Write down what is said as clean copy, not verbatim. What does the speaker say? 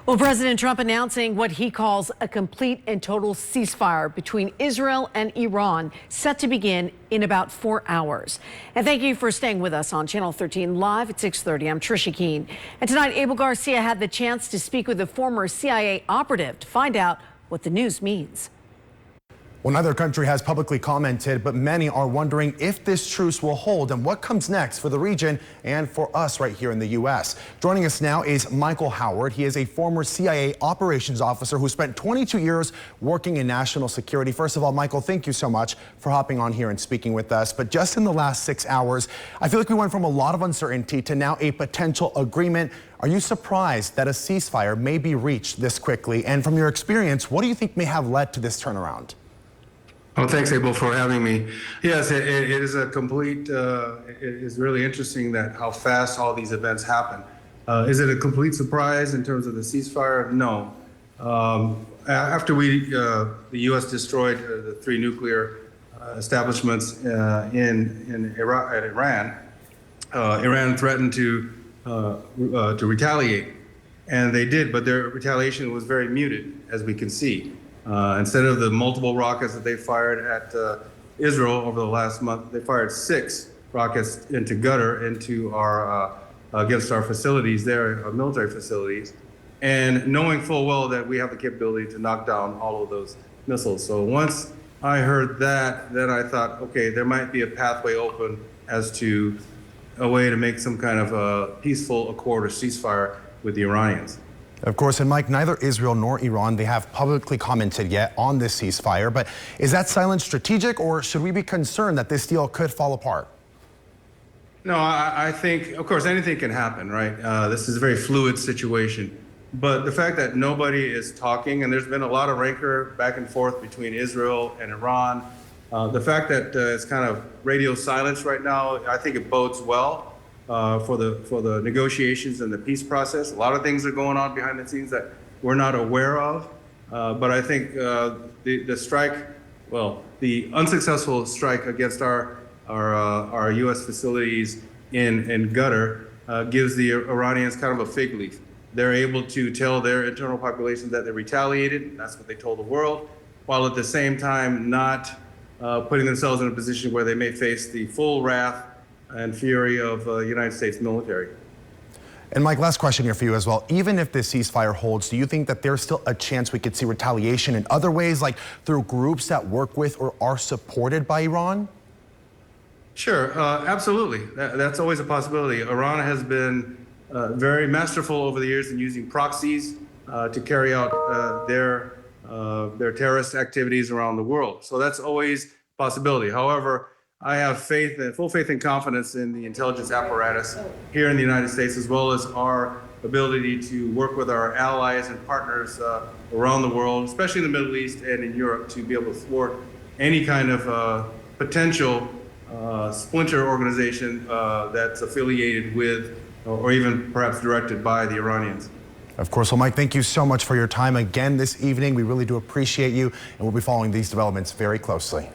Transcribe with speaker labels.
Speaker 1: Well, President Trump announcing what he calls a complete and total ceasefire between Israel and Iran, set to begin in about 4 hours. And thank you for staying with us on Channel 13 live at 6:30. I'm Trisha Keene. And tonight, Abel Garcia had the chance to speak with a former CIA operative to find out what the news means.
Speaker 2: Well, neither country has publicly commented, but many are wondering if this truce will hold and what comes next for the region and for us right here in the U.S. Joining us now is Michael Howard. He is a former CIA operations officer who spent 22 years working in national security. First of all, Michael, thank you so much for hopping on here and speaking with us. But just in the last 6 hours, I feel like we went from a lot of uncertainty to now a potential agreement. Are you surprised that a ceasefire may be reached this quickly? And from your experience, what do you think may have led to this turnaround?
Speaker 3: Oh, thanks, Abel, for having me. Yes, it is a complete, it is really interesting that how fast all these events happen. Is it a complete surprise in terms of the ceasefire? No. After the U.S. destroyed the 3 nuclear establishments in Iran, Iran threatened to retaliate, and they did, but their retaliation was very muted, as we can see. Instead of the multiple rockets that they fired at Israel over the last month, they fired 6 rockets into Qatar, into against our facilities there, our military facilities, and knowing full well that we have the capability to knock down all of those missiles. So once I heard that, then I thought, okay, there might be a pathway open as to a way to make some kind of a peaceful accord or ceasefire with the Iranians.
Speaker 2: Of course, and Mike, neither Israel nor Iran, they have publicly commented yet on this ceasefire, but is that silence strategic, or should we be concerned that this deal could fall apart?
Speaker 3: No, I think, of course, anything can happen, right? This is a very fluid situation, but the fact that nobody is talking, and there's been a lot of rancor back and forth between Israel and Iran, the fact that it's kind of radio silence right now, I think it bodes well for the negotiations and the peace process. A lot of things are going on behind the scenes that we're not aware of, but I think the strike, well, the unsuccessful strike against our U.S. facilities in Qatar gives the Iranians kind of a fig leaf. They're able to tell their internal population that they retaliated, and that's what they told the world, while at the same time not putting themselves in a position where they may face the full wrath and fury of the United States military.
Speaker 2: And Mike, last question here for you as well. Even if this ceasefire holds, do you think that there's still a chance we could see retaliation in other ways, like through groups that work with or are supported by Iran?
Speaker 3: Sure, absolutely. That's always a possibility. Iran has been very masterful over the years in using proxies to carry out their terrorist activities around the world. So that's always a possibility. However, I have full faith and confidence in the intelligence apparatus here in the United States, as well as our ability to work with our allies and partners around the world, especially in the Middle East and in Europe, to be able to thwart any kind of potential splinter organization that's affiliated with or even perhaps directed by the Iranians.
Speaker 2: Of course. Well, Mike, thank you so much for your time again this evening. We really do appreciate you, and we'll be following these developments very closely.